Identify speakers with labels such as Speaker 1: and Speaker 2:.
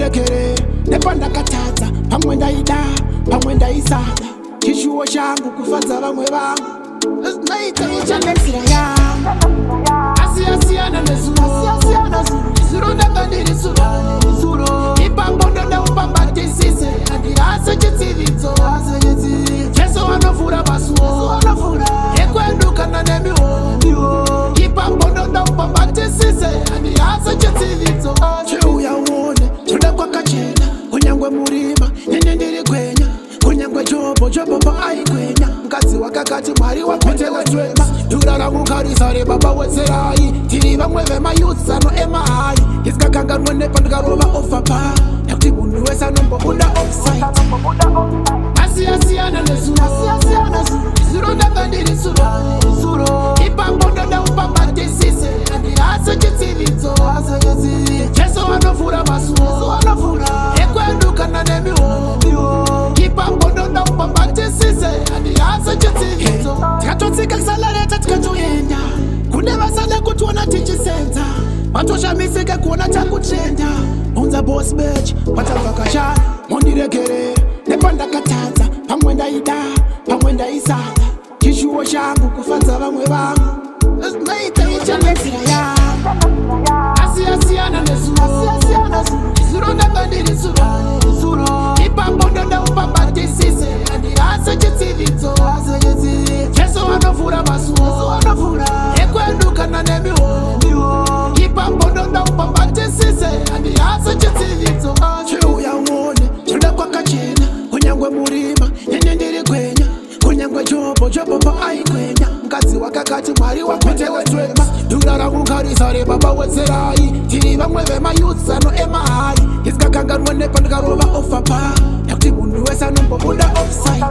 Speaker 1: mundirekere nepandakatadza pamwe ndaida pamwe ndaisada chishuwo changu kufadza vamwe vangu naita ichanetsira yangu asiyasiyana nezuro ndanga ndiri suro ipango ndondaupambatisise handirase chitsividzo jesu vanovhura masuo ekwendukana nemiho ipango ndondaupambatisise handirase chitsividzo chiuya uone choda kwakachena kunyangwe murima nyenye ndiri gwenya kunyangwe jobo aikwenya mukadzi wakakati mwari wakwetewetwema durara mukarisare baba wetserai tiri vamwe vemayutsano emahai isikakanganwe nepandikarova ofapa nekuti munhu wese anombobuda offside asiyasiyana nezuro ndanga ndiri suro ipango ndodaupambatisise handirase chitsividzo jesu vanovhura masuo ekwendukana nemiho ipango ndodaupambatisise handirase chitsividzo tikatotsika kusalareta tikatoenda kune vasada kutiona tichisenza vatoshamisike kuona takutenda unza boss bitch vatabvakashara mundirekere nepandakatadza pamwe ndaida pamwe ndaisada chishuwo changu kufadza vamwe vangu naita ichanetsira yangu asiyasiyana nezuro ndanga ndiri suro ipango ndodaupambatisise handirase chitsividzo jesu vanovhura masuo ekwendukana nemiho ipango ndodaupambatisise handirase chitsividzo chiuya uone choda kwakachena kunyangwe murima nyenye ndiri gwenya kunyangwe jobo aikwenya mukadzi wakakati mwari wakwetewetwema durara mukarisare baba wetserai tiri vamwe vemayutsano emahai isikakanganwe nepandikarova ofapa nekuti munhu wese anombobuda offside